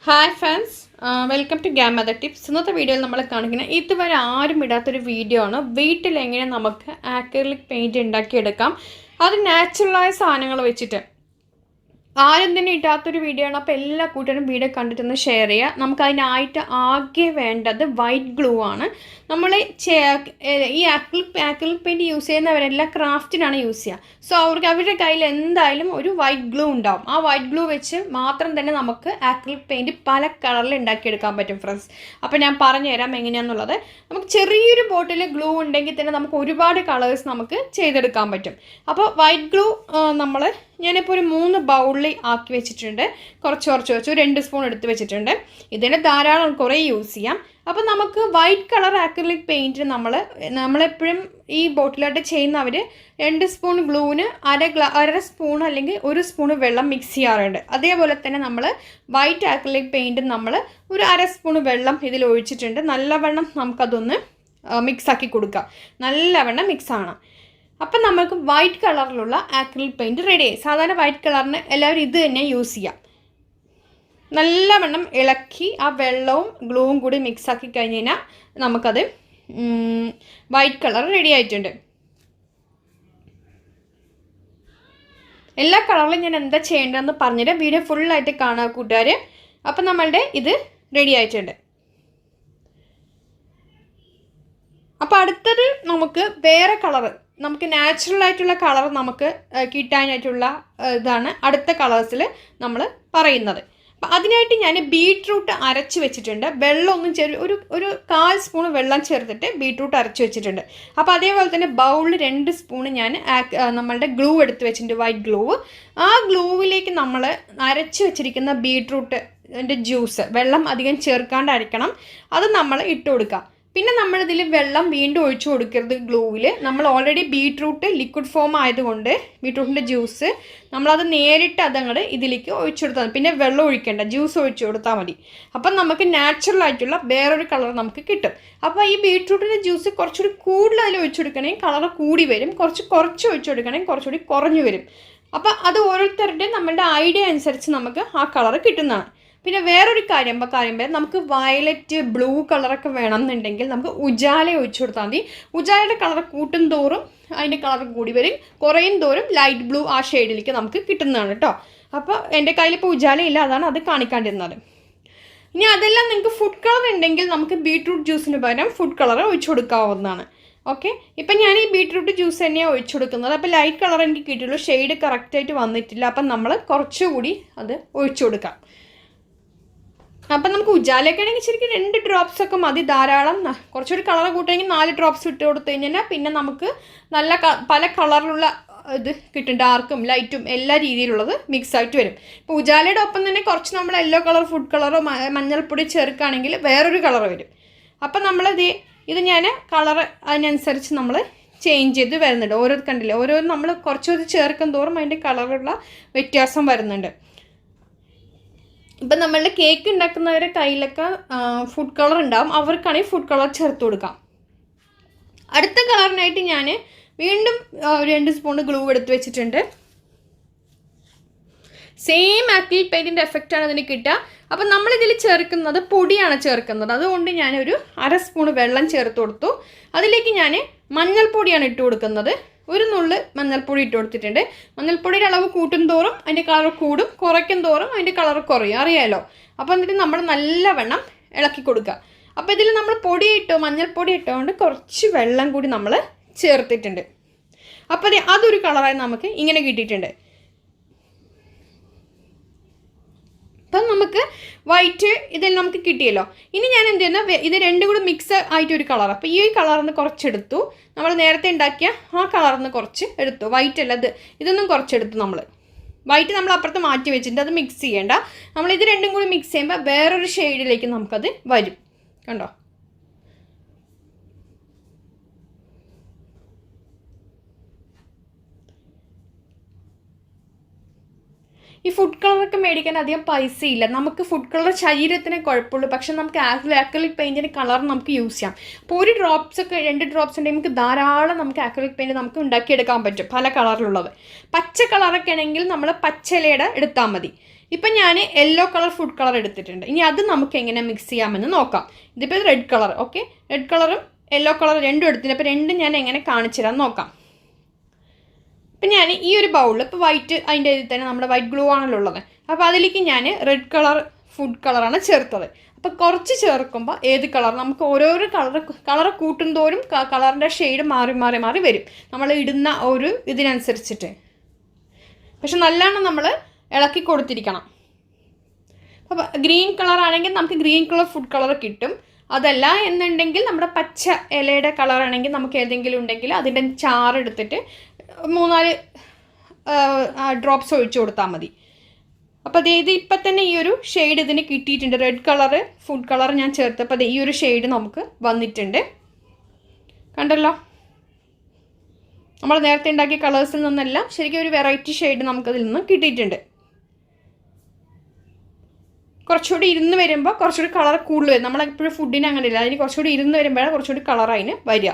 Hi friends, welcome to grammar tips. ഇന്നത്തെ വീഡിയോയിൽ നമ്മൾ കാണിക്കുന്നത് ഇതുവരെ ആരും ഇടാത്തൊരു വീഡിയോ ആണ്. വീട്ടിൽ എങ്ങനെ നമുക്ക് ആക്രിലിക് പെയിൻറ്റ് ഉണ്ടാക്കിയെടുക്കാം, അത് നാച്ചുറലായ സാധനങ്ങൾ വെച്ചിട്ട്. ആരും തന്നെ ഇടാത്തൊരു വീഡിയോ ആണ്. അപ്പോൾ എല്ലാ കൂട്ടരും വീഡിയോ കണ്ടിട്ടൊന്ന് ഷെയർ ചെയ്യുക. നമുക്കതിനായിട്ട് ആകെ വേണ്ടത് വൈറ്റ് ഗ്ലൂ ആണ്. നമ്മൾ ഈ ആക്രിലിക് പെയിൻറ്റ് യൂസ് ചെയ്യുന്നവരെല്ലാം ക്രാഫ്റ്റിനാണ് യൂസ് ചെയ്യുക. സോ അവരുടെ കയ്യിൽ എന്തായാലും ഒരു വൈറ്റ് ഗ്ലൂ ഉണ്ടാവും. ആ വൈറ്റ് ഗ്ലൂ വെച്ച് മാത്രം തന്നെ നമുക്ക് ആക്രിലിക് പെയിൻറ്റ് പല കളറിൽ ഉണ്ടാക്കിയെടുക്കാൻ പറ്റും ഫ്രണ്ട്സ്. അപ്പോൾ ഞാൻ പറഞ്ഞുതരാം എങ്ങനെയാണെന്നുള്ളത്. നമുക്ക് ചെറിയൊരു ബോട്ടിൽ ഗ്ലൂ ഉണ്ടെങ്കിൽ തന്നെ നമുക്ക് ഒരുപാട് കളേഴ്സ് നമുക്ക് ചെയ്തെടുക്കാൻ പറ്റും. അപ്പോൾ വൈറ്റ് ഗ്ലൂ ഞാനിപ്പോൾ ഒരു 3 ബൗളിൽ ആക്കി വെച്ചിട്ടുണ്ട്. കുറച്ച് ഒരു 2 സ്പൂൺ എടുത്ത് വെച്ചിട്ടുണ്ട്. ഇതിന് ധാരാളം കുറേ യൂസ് ചെയ്യാം. അപ്പോൾ നമുക്ക് വൈറ്റ് കളർ ആക്രിലിക് പെയിൻറ്റിന് നമ്മളെപ്പോഴും ഈ ബോട്ടിലായിട്ട് ചെയ്യുന്നവർ 2 സ്പൂൺ ഗ്ലൂവിന് അര സ്പൂൺ അല്ലെങ്കിൽ 1 സ്പൂൺ വെള്ളം മിക്സ് ചെയ്യാറുണ്ട്. അതേപോലെ തന്നെ നമ്മൾ വൈറ്റ് ആക്രിലിക് പെയിൻറ്റ് നമ്മൾ ഒരു അര സ്പൂൺ വെള്ളം ഇതിൽ ഒഴിച്ചിട്ടുണ്ട്. നല്ലവണ്ണം നമുക്കതൊന്ന് മിക്സാക്കി കൊടുക്കാം. നല്ലവണ്ണം മിക്സാണ്. അപ്പം നമുക്ക് വൈറ്റ് കളറിലുള്ള ആക്രിലിക് പെയിൻറ്റ് റെഡിയായി. സാധാരണ വൈറ്റ് കളറിന് എല്ലാവരും ഇത് തന്നെ യൂസ് ചെയ്യാം. നല്ലവണ്ണം ഇളക്കി ആ വെള്ളവും ഗ്ലൂവും കൂടി മിക്സാക്കി കഴിഞ്ഞ് കഴിഞ്ഞാൽ നമുക്കത് വൈറ്റ് കളർ റെഡി ആയിട്ടുണ്ട്. എല്ലാ കളറിലും ഞാൻ എന്താ ചെയ്യേണ്ടതെന്ന് പറഞ്ഞിട്ട് വീഡിയോ ഫുള്ളായിട്ട് കാണുക കൂട്ടുകാർ. അപ്പം നമ്മളുടെ ഇത് റെഡി ആയിട്ടുണ്ട്. അപ്പോൾ അടുത്തത് നമുക്ക് വേറെ കളറ്, നമുക്ക് നാച്ചുറൽ ആയിട്ടുള്ള കളർ നമുക്ക് കിട്ടാനായിട്ടുള്ള ഇതാണ് അടുത്ത കളേഴ്സിൽ നമ്മൾ പറയുന്നത്. അപ്പം അതിനായിട്ട് ഞാൻ ബീട്രൂട്ട് അരച്ച് വെച്ചിട്ടുണ്ട്. വെള്ളമൊന്നും ഒരു 1/4 സ്പൂൺ വെള്ളം ചേർത്തിട്ട് ബീട്രൂട്ട് അരച്ച് വെച്ചിട്ടുണ്ട്. അപ്പോൾ അതേപോലെ തന്നെ ബൗളിൽ 2 സ്പൂൺ ഞാൻ നമ്മളുടെ ഗ്ലൂ എടുത്ത് വെച്ചിട്ടുണ്ട്, വൈറ്റ് ഗ്ലൂ. ആ ഗ്ലൂവിലേക്ക് നമ്മൾ അരച്ച് വെച്ചിരിക്കുന്ന ബീട്രൂട്ടിൻ്റെ ജ്യൂസ്, വെള്ളം അധികം ചേർക്കാണ്ട് അരയ്ക്കണം, അത് നമ്മൾ ഇട്ട് കൊടുക്കാം. പിന്നെ നമ്മളിതിൽ വെള്ളം വീണ്ടും ഒഴിച്ചു കൊടുക്കരുത്. ഗ്ലൂവിൽ നമ്മൾ ഓൾറെഡി ബീട്രൂട്ട് ലിക്വിഡ് ഫോം ആയതുകൊണ്ട് ബീട്രൂട്ടിൻ്റെ ജ്യൂസ് നമ്മളത് നേരിട്ട് അതങ്ങോട്ട് ഇതിലേക്ക് ഒഴിച്ചു കൊടുത്താൽ മതി. പിന്നെ വെള്ളം ഒഴിക്കേണ്ട, ജ്യൂസ് ഒഴിച്ചു കൊടുത്താൽ മതി. അപ്പം നമുക്ക് നാച്ചുറൽ ആയിട്ടുള്ള വേറൊരു കളർ നമുക്ക് കിട്ടും. അപ്പോൾ ഈ ബീട്രൂട്ടിൻ്റെ ജ്യൂസ് കുറച്ചുകൂടി കൂടുതൽ അതിൽ ഒഴിച്ചു കൊടുക്കണമെങ്കിൽ കളർ കൂടി വരും, കുറച്ച് ഒഴിച്ചു കൊടുക്കണമെങ്കിൽ കുറച്ചുകൂടി കുറഞ്ഞു വരും. അപ്പോൾ അത് ഓരോരുത്തരുടെയും നമ്മളുടെ ഐഡിയ അനുസരിച്ച് നമുക്ക് ആ കളർ കിട്ടുന്നതാണ്. പിന്നെ വേറൊരു കാര്യം നമുക്ക് വയലറ്റ് ബ്ലൂ കളറൊക്കെ വേണമെന്നുണ്ടെങ്കിൽ നമുക്ക് ഉജാല ഒഴിച്ചു കൊടുത്താൽ മതി. ഉജാലയുടെ കളർ കൂട്ടും തോറും അതിൻ്റെ കളർ കൂടി വരും, കുറയും തോറും ലൈറ്റ് ബ്ലൂ ആ ഷെയ്ഡിലേക്ക് നമുക്ക് കിട്ടുന്നതാണ് കേട്ടോ. അപ്പോൾ എൻ്റെ കയ്യിലിപ്പോൾ ഉജാലയില്ല, അതാണ് അത് കാണിക്കാണ്ടിരുന്നത്. ഇനി അതെല്ലാം നിങ്ങൾക്ക് ഫുഡ് കളർ ഉണ്ടെങ്കിൽ നമുക്ക് ബീട്രൂട്ട് ജ്യൂസിന് പകരം ഫുഡ് കളർ ഒഴിച്ചു കൊടുക്കാവുന്നതാണ്. ഓക്കെ, ഇപ്പം ഞാൻ ഈ ബീട്രൂട്ട് ജ്യൂസ് തന്നെയാണ് ഒഴിച്ചു കൊടുക്കുന്നത്. അപ്പോൾ ലൈറ്റ് കളർ എനിക്ക് കിട്ടുള്ളൂ, ഷെയ്ഡ് കറക്റ്റായിട്ട് വന്നിട്ടില്ല. അപ്പം നമ്മൾ കുറച്ചുകൂടി അത് ഒഴിച്ചു കൊടുക്കാം. അപ്പം നമുക്ക് ഉജാലയൊക്കെ ആണെങ്കിൽ ശരിക്കും 2 ഡ്രോപ്സൊക്കെ മതി, ധാരാളം. കുറച്ചുകൂടി കളർ കൂട്ടണമെങ്കിൽ 4 ഡ്രോപ്സ് ഇട്ട് കൊടുത്തു കഴിഞ്ഞാൽ പിന്നെ നമുക്ക് നല്ല പല കളറിലുള്ള ഇത് കിട്ടും, ഡാർക്കും ലൈറ്റും എല്ലാ രീതിയിലുള്ളത് മിക്സ് ആയിട്ട് വരും. ഇപ്പോൾ ഉജാലയുടെ ഒപ്പം തന്നെ കുറച്ച് നമ്മൾ യെല്ലോ കളർ ഫുഡ് കളറോ മഞ്ഞൾപ്പൊടി ചേർക്കുകയാണെങ്കിൽ വേറൊരു കളർ വരും. അപ്പം ഇത് ഞാൻ കളർ അതിനനുസരിച്ച് നമ്മൾ ചേഞ്ച് ചെയ്ത് വരുന്നുണ്ട്. കണ്ടില്ലേ, നമ്മൾ കുറച്ചുകൂടി ചേർക്കും തോറും അതിൻ്റെ കളറുള്ള വ്യത്യാസം വരുന്നുണ്ട്. ഇപ്പം നമ്മളുടെ കേക്ക് ഉണ്ടാക്കുന്നവരുടെ കയ്യിലൊക്കെ ഫുഡ് കളർ ഉണ്ടാവും, അവർക്കാണെങ്കിൽ ഫുഡ് കളർ ചേർത്ത് കൊടുക്കാം. അടുത്ത കളറിനായിട്ട് ഞാൻ വീണ്ടും 2 സ്പൂൺ ഗ്ലൂ എടുത്ത് വെച്ചിട്ടുണ്ട്. സെയിം ആക്രിലിക് പെയിൻറ്റിൻ്റെ എഫക്റ്റാണ് അതിന് കിട്ടുക. അപ്പം നമ്മളിതിൽ ചേർക്കുന്നത് പൊടിയാണ് ചേർക്കുന്നത്, അതുകൊണ്ട് ഞാനൊരു അര സ്പൂൺ വെള്ളം ചേർത്ത് കൊടുത്തു. അതിലേക്ക് ഞാൻ മഞ്ഞൾപ്പൊടിയാണ് ഇട്ട് കൊടുക്കുന്നത്. 1 നുള്ള് മഞ്ഞൾപ്പൊടി ഇട്ട് കൊടുത്തിട്ടുണ്ട്. മഞ്ഞൾപ്പൊടിയുടെ അളവ് കൂട്ടും തോറും അതിൻ്റെ കളർ കൂടും, കുറയ്ക്കും തോറും അതിൻ്റെ കളർ കുറയും, അറിയാമല്ലോ. അപ്പോൾ എന്നിട്ട് നമ്മൾ നല്ലവണ്ണം ഇളക്കി കൊടുക്കുക. അപ്പോൾ ഇതിൽ നമ്മൾ മഞ്ഞൾപ്പൊടി ഇട്ടുകൊണ്ട് കുറച്ച് വെള്ളം കൂടി നമ്മൾ ചേർത്തിട്ടുണ്ട്. അപ്പോൾ അതൊരു കളറായി നമുക്ക് ഇങ്ങനെ കിട്ടിയിട്ടുണ്ട്. അപ്പം നമുക്ക് വൈറ്റ് ഇതിൽ നമുക്ക് കിട്ടിയല്ലോ. ഇനി ഞാൻ എന്ത് ചെയ്യുന്ന, ഇത് 2 കൂടി മിക്സ് ആയിട്ടൊരു കളർ. അപ്പോൾ ഈ കളറിൽ നിന്ന് കുറച്ചെടുത്തു, നമ്മൾ നേരത്തെ ഉണ്ടാക്കിയ ആ കളറിൽ നിന്ന് കുറച്ച് എടുത്തു. വൈറ്റ് അല്ല, ഇതൊന്നും കുറച്ചെടുത്തു. വൈറ്റ് നമ്മൾ അപ്പുറത്ത് മാറ്റി വെച്ചിട്ടുണ്ട്, അത് മിക്സ് ചെയ്യേണ്ട. ഇത് 2 കൂടി മിക്സ് ചെയ്യുമ്പോൾ വേറൊരു ഷെയ്ഡിലേക്ക് നമുക്കത് വരും, കണ്ടോ. ഈ ഫുഡ് കളറൊക്കെ മേടിക്കാൻ അധികം പൈസയില്ല. നമുക്ക് ഫുഡ് കളർ ശരീരത്തിന് കുഴപ്പമുള്ളൂ, പക്ഷെ നമുക്ക് ആക്രിലിക് പെയിൻറ്റിൻ്റെ കളർ നമുക്ക് യൂസ് ചെയ്യാം. അപ്പോൾ 2 ഡ്രോപ്സ് ഉണ്ടെങ്കിൽ നമുക്ക് ധാരാളം നമുക്ക് ആക്രിലിക് പെയിൻറ്റ് നമുക്ക് ഉണ്ടാക്കിയെടുക്കാൻ പറ്റും, പല കളറിലുള്ളത്. പച്ച കളറൊക്കെ ആണെങ്കിൽ നമ്മൾ പച്ചയിലയുടെ എടുത്താൽ മതി. ഇപ്പം ഞാൻ യെല്ലോ കളർ ഫുഡ് കളർ എടുത്തിട്ടുണ്ട്. ഇനി അത് നമുക്ക് എങ്ങനെ മിക്സ് ചെയ്യാമെന്ന് നോക്കാം. ഇതിപ്പോൾ റെഡ് കളർ, ഓക്കെ, റെഡ് കളറും യെല്ലോ കളർ രണ്ടും എടുത്തിട്ടുണ്ട്. അപ്പോൾ രണ്ടും ഞാൻ എങ്ങനെ കാണിച്ചു തരാൻ നോക്കാം. ഇപ്പം ഞാൻ ഈ ഒരു ബൗളിൽ ഇപ്പോൾ വൈറ്റ് അതിൻ്റെ ഇതിൽ തന്നെ നമ്മുടെ വൈറ്റ് ഗ്ലൂ ആണല്ലോ ഉള്ളത്. അപ്പോൾ അതിലേക്ക് ഞാൻ റെഡ് കളർ ഫുഡ് കളറാണ് ചേർത്തത്. അപ്പോൾ കുറച്ച് ചേർക്കുമ്പോൾ ഏത് കളർ നമുക്ക് ഓരോരോ കളർ കൂട്ടുന്തോറും കളറിൻ്റെ ഷെയ്ഡ് മാറി മാറി മാറി വരും നമ്മൾ ഇടുന്ന ഒരു ഇതിനനുസരിച്ചിട്ട്. പക്ഷെ നല്ലോണം നമ്മൾ ഇളക്കി കൊടുത്തിരിക്കണം. അപ്പോൾ ഗ്രീൻ കളർ ആണെങ്കിൽ നമുക്ക് ഗ്രീൻ കളർ ഫുഡ് കളർ കിട്ടും. അതല്ല എന്നുണ്ടെങ്കിൽ നമ്മുടെ പച്ച ഇലയുടെ കളറാണെങ്കിൽ നമുക്ക് ഏതെങ്കിലും ഉണ്ടെങ്കിൽ അതിൻ്റെ ചാറെടുത്തിട്ട് 3-4 ഡ്രോപ്സ് ഒഴിച്ചു കൊടുത്താൽ മതി. അപ്പോൾ ഇത് ഇപ്പം തന്നെ ഈ ഒരു ഷെയ്ഡ് ഇതിന് കിട്ടിയിട്ടുണ്ട്. റെഡ് കളറ് ഫുഡ് കളർ ഞാൻ ചേർത്തപ്പോൾ ഈ ഒരു ഷെയ്ഡ് നമുക്ക് വന്നിട്ടുണ്ട്. കണ്ടല്ലോ, നമ്മൾ നേരത്തെ ഉണ്ടാക്കിയ കളേഴ്സിൽ നിന്നെല്ലാം ശരിക്കും ഒരു വെറൈറ്റി ഷെയ്ഡ് നമുക്കതിൽ നിന്ന് കിട്ടിയിട്ടുണ്ട്. കുറച്ചുകൂടി ഇരുന്ന് വരുമ്പോൾ കുറച്ചുകൂടി കളർ കൂടുതൽ വരും. നമ്മളെപ്പോഴും ഫുഡിന് അങ്ങനെ ഇല്ല, അതിന് കുറച്ചുകൂടി ഇരുന്ന് വരുമ്പോഴാണ് കുറച്ചുകൂടി കളർ അതിന് വരിക.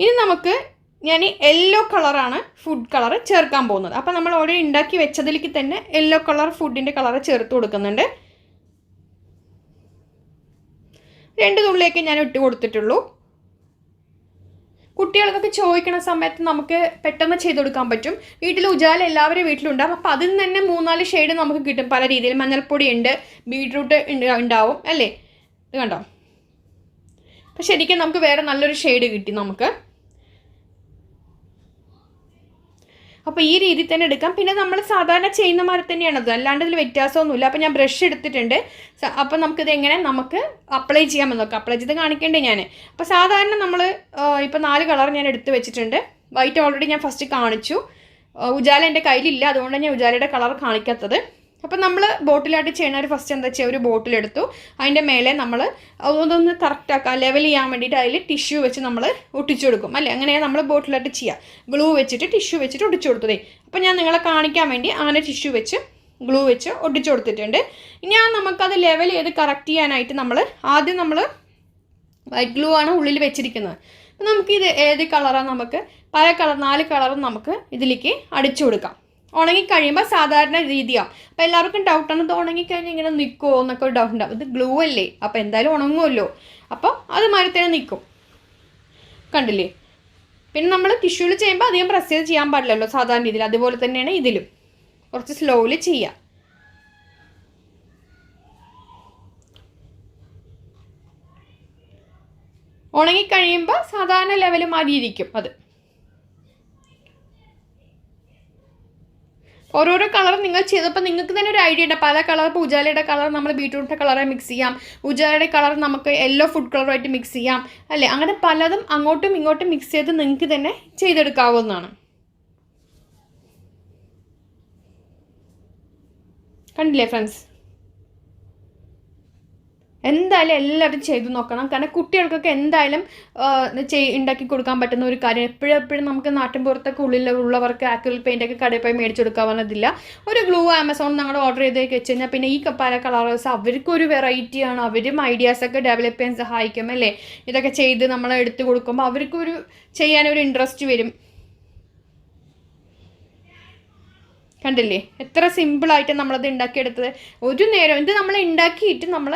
ഇനി നമുക്ക് ഞാൻ യെല്ലോ കളറാണ് ഫുഡ് കളർ ചേർക്കാൻ പോകുന്നത്. അപ്പോൾ നമ്മൾ ഓൾറെഡി ഉണ്ടാക്കി വെച്ചതിലേക്ക് തന്നെ യെല്ലോ കളർ ഫുഡിൻ്റെ കളർ ചേർത്ത് കൊടുക്കുന്നുണ്ട്. 2 തുള്ളിയൊക്കെ ഞാൻ ഇട്ട് കൊടുത്തിട്ടുള്ളൂ. കുട്ടികൾക്കൊക്കെ ചോദിക്കുന്ന സമയത്ത് നമുക്ക് പെട്ടെന്ന് ചെയ്ത് കൊടുക്കാൻ പറ്റും. വീട്ടിൽ ഉജാല എല്ലാവരും വീട്ടിലുണ്ടാകും. അപ്പോൾ അതിൽ നിന്ന് തന്നെ 3-4 ഷെയ്ഡ് നമുക്ക് കിട്ടും പല രീതിയിൽ. മഞ്ഞൾപ്പൊടി ഉണ്ട്, ബീട്രൂട്ട് ഉണ്ടാവും അല്ലേ, ഇത് കണ്ടോ. അപ്പോൾ ശരിക്കും നമുക്ക് വേറെ നല്ലൊരു ഷെയ്ഡ് കിട്ടി നമുക്ക്. അപ്പോൾ ഈ രീതിയിൽ തന്നെ എടുക്കാം. പിന്നെ നമ്മൾ സാധാരണ ചെയ്യുന്ന മാതിരി തന്നെയാണത്, അല്ലാണ്ട് ഇതിൽ വ്യത്യാസമൊന്നുമില്ല. അപ്പോൾ ഞാൻ ബ്രഷ് എടുത്തിട്ടുണ്ട്. അപ്പോൾ നമുക്കിത് എങ്ങനെ നമുക്ക് അപ്ലൈ ചെയ്യാമെന്ന് നോക്കാം. അപ്ലൈ ചെയ്ത് കാണിക്കേണ്ടേ ഞാൻ. അപ്പോൾ സാധാരണ നമ്മൾ ഇപ്പോൾ 4 കളർ ഞാൻ എടുത്ത് വെച്ചിട്ടുണ്ട്. വൈറ്റ് ഓൾറെഡി ഞാൻ ഫസ്റ്റ് കാണിച്ചു. ഉജാല എൻ്റെ കയ്യിലില്ല, അതുകൊണ്ട് ഞാൻ ഉജാലയുടെ കളർ കാണിക്കാത്തത്. അപ്പോൾ നമ്മൾ ബോട്ടിലായിട്ട് ചെയ്യണവർ ഫസ്റ്റ് എന്താ ചെയ്യുക, ഒരു ബോട്ടിലെടുത്തു, അതിൻ്റെ മേലെ നമ്മൾ അതൊന്ന് കറക്റ്റാക്കാം, ലെവൽ ചെയ്യാൻ വേണ്ടിയിട്ട് അതിൽ ടിഷ്യൂ വെച്ച് നമ്മൾ ഒട്ടിച്ചു കൊടുക്കും അല്ലേ. അങ്ങനെയാണ് നമ്മൾ ബോട്ടിലായിട്ട് ചെയ്യുക. ഗ്ലൂ വെച്ചിട്ട് ടിഷ്യൂ വെച്ചിട്ട് ഒട്ടിച്ചു കൊടുത്തതേ. അപ്പോൾ ഞാൻ നിങ്ങളെ കാണിക്കാൻ വേണ്ടി അങ്ങനെ ടിഷ്യൂ വെച്ച് ഗ്ലൂ വെച്ച് ഒട്ടിച്ചു കൊടുത്തിട്ടുണ്ട്. ഇനി നമുക്കത് ലെവൽ ചെയ്ത് കറക്റ്റ് ചെയ്യാനായിട്ട് ആദ്യം നമ്മൾ വൈറ്റ് ഗ്ലൂ ആണ് ഉള്ളിൽ വെച്ചിരിക്കുന്നത്. അപ്പോൾ നമുക്കിത് ഏത് കളറാണ്, നമുക്ക് പല കളർ 4 കളറും നമുക്ക് ഇതിലേക്ക് അടിച്ചു കൊടുക്കാം. ഉണങ്ങിക്കഴിയുമ്പോൾ സാധാരണ രീതിയാണ്. അപ്പോൾ എല്ലാവർക്കും ഡൗട്ടാണ്, ഇത് ഉണങ്ങിക്കഴിഞ്ഞാൽ ഇങ്ങനെ നിൽക്കുമോ എന്നൊക്കെ ഒരു ഡൗട്ട് ഉണ്ടാവും. ഇത് ഗ്ലൂ അല്ലേ, അപ്പോൾ എന്തായാലും ഉണങ്ങുമല്ലോ, അപ്പോൾ അത് മാറി തന്നെ നിൽക്കും. കണ്ടില്ലേ. പിന്നെ നമ്മൾ ടിഷ്യൂവിൽ ചെയ്യുമ്പോൾ അധികം പ്രസ് ചെയ്ത് ചെയ്യാൻ പാടില്ലല്ലോ സാധാരണ രീതിയിൽ. അതുപോലെ തന്നെയാണ് ഇതിലും, കുറച്ച് സ്ലോയിൽ ചെയ്യുക. ഉണങ്ങിക്കഴിയുമ്പോൾ സാധാരണ ലെവൽ മാറിയിരിക്കും അത്. ഓരോരോ കളർ നിങ്ങൾ ചെയ്തപ്പോൾ നിങ്ങൾക്ക് തന്നെ ഒരു ഐഡിയ ഉണ്ട്. പല കളർ, ഇപ്പോൾ ഉജാലയുടെ കളർ നമ്മൾ ബീട്രൂട്ടിൻ്റെ കളറെ മിക്സ് ചെയ്യാം, ഉജാലയുടെ കളർ നമുക്ക് യെല്ലോ ഫുഡ് കളറായിട്ട് മിക്സ് ചെയ്യാം അല്ലേ. അങ്ങനെ പലതും അങ്ങോട്ടും ഇങ്ങോട്ടും മിക്സ് ചെയ്ത് നിങ്ങൾക്ക് തന്നെ ചെയ്തെടുക്കാവുന്നതാണ്. കണ്ടില്ലേ ഫ്രണ്ട്സ്. എന്തായാലും എല്ലാവരും ചെയ്തു നോക്കണം. കാരണം കുട്ടികൾക്കൊക്കെ എന്തായാലും ഉണ്ടാക്കി കൊടുക്കാൻ പറ്റുന്ന ഒരു കാര്യം. എപ്പോഴും നമുക്ക് നാട്ടിൻപുറത്തൊക്കെ ഉള്ളവർക്ക് ആക്രിലിക് പെയിൻ്റൊക്കെ കടയിൽ പോയി മേടിച്ചു കൊടുക്കാവുന്നതില്ല. ഒരു ഗ്ലൂ ആമസോണിൽ ഞങ്ങൾ ഓർഡർ ചെയ്തേക്ക് വെച്ച് കഴിഞ്ഞാൽ പിന്നെ ഈ പല കളേഴ്സ് അവർക്കൊരു വെറൈറ്റിയാണ്. അവരും ഐഡിയാസൊക്കെ ഡെവലപ്പ് ചെയ്യാൻ സഹായിക്കും അല്ലേ. ഇതൊക്കെ ചെയ്ത് നമ്മൾ എടുത്തു കൊടുക്കുമ്പോൾ അവർക്കൊരു ചെയ്യാനൊരു ഇൻട്രസ്റ്റ് വരും. കണ്ടില്ലേ എത്ര സിമ്പിളായിട്ട് നമ്മളത് ഉണ്ടാക്കിയെടുത്തത്. ഒരു നേരം ഇത് നമ്മൾ ഉണ്ടാക്കിയിട്ട് നമ്മൾ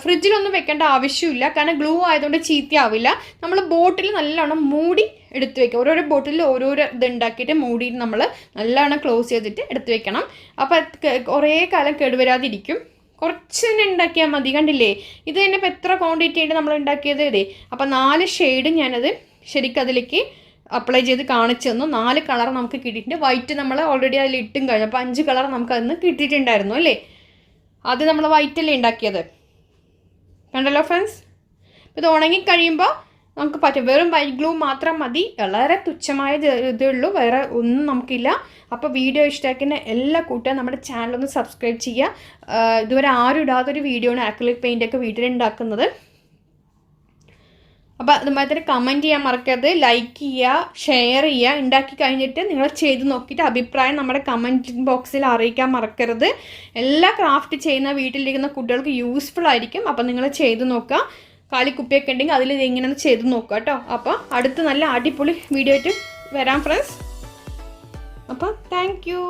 ഫ്രിഡ്ജിലൊന്നും വെക്കേണ്ട ആവശ്യമില്ല. കാരണം ഗ്ലൂ ആയതുകൊണ്ട് ചീത്തയാവില്ല. നമ്മൾ ബോട്ടിൽ നല്ലോണം മൂടി എടുത്ത് വെക്കുക. ഓരോരോ ബോട്ടിൽ ഓരോരോ ഇത് ഉണ്ടാക്കിയിട്ട് മൂടി നമ്മൾ നല്ലോണം ക്ലോസ് ചെയ്തിട്ട് എടുത്ത് വെക്കണം. അപ്പോൾ കുറേ കാലം കേടുവരാതിരിക്കും. കുറച്ച് തന്നെ ഉണ്ടാക്കിയാൽ മതി. കണ്ടില്ലേ ഇത് തന്നെ ഇപ്പോൾ എത്ര ക്വാണ്ടിറ്റി ആയിട്ട് നമ്മൾ ഉണ്ടാക്കിയത് ഇതേ. അപ്പോൾ 4 ഷെയ്ഡ് ഞാനത് ശരിക്കും അതിലേക്ക് അപ്ലൈ ചെയ്ത് കാണിച്ചു തന്നു. 4 കളർ നമുക്ക് കിട്ടിയിട്ടുണ്ട്. വൈറ്റ് നമ്മൾ ഓൾറെഡി അതിൽ ഇട്ടും കഴിഞ്ഞു. അപ്പോൾ 5 കളർ നമുക്ക് അതിന് കിട്ടിയിട്ടുണ്ടായിരുന്നു അല്ലേ. അത് നമ്മൾ വൈറ്റല്ലേ ഉണ്ടാക്കിയത്. കണ്ടല്ലോ ഫ്രണ്ട്സ്. ഇത് ഉണങ്ങിക്കഴിയുമ്പോൾ നമുക്ക് പറ്റും. വെറും വൈറ്റ് ഗ്ലൂ മാത്രം മതി. വളരെ തുച്ഛമായ ഇതേ ഉള്ളൂ, വേറെ ഒന്നും നമുക്കില്ല. അപ്പോൾ വീഡിയോ ഇഷ്ടമാക്കുന്ന എല്ലാ കൂട്ടുകാരും നമ്മുടെ ചാനലൊന്ന് സബ്സ്ക്രൈബ് ചെയ്യുക. ഇതുവരെ ആരും ഇടാത്തൊരു വീഡിയോ ആണ് ആക്രിലിക് പെയിൻ്റൊക്കെ വീട്ടിലുണ്ടാക്കുന്നത്. അപ്പോൾ അതുമാതിരി തന്നെ കമൻറ്റ് ചെയ്യാൻ മറക്കരുത്, ലൈക്ക് ചെയ്യുക, ഷെയർ ചെയ്യുക. ഉണ്ടാക്കി കഴിഞ്ഞിട്ട് നിങ്ങൾ ചെയ്ത് നോക്കിയിട്ട് അഭിപ്രായം നമ്മുടെ കമൻറ്റ് ബോക്സിൽ അറിയിക്കാൻ മറക്കരുത്. എല്ലാ ക്രാഫ്റ്റ് ചെയ്യുന്ന വീട്ടിലിരിക്കുന്ന കുട്ടികൾക്ക് യൂസ്ഫുൾ ആയിരിക്കും. അപ്പോൾ നിങ്ങൾ ചെയ്ത് നോക്കുക. കാലിക്കുപ്പിയൊക്കെ ഉണ്ടെങ്കിൽ അതിൽ ഇങ്ങനെ ചെയ്ത് നോക്കുക കേട്ടോ. അപ്പോൾ അടുത്ത് നല്ല അടിപൊളി വീഡിയോ ആയിട്ട് വരാം ഫ്രണ്ട്സ്. അപ്പോൾ താങ്ക് യു.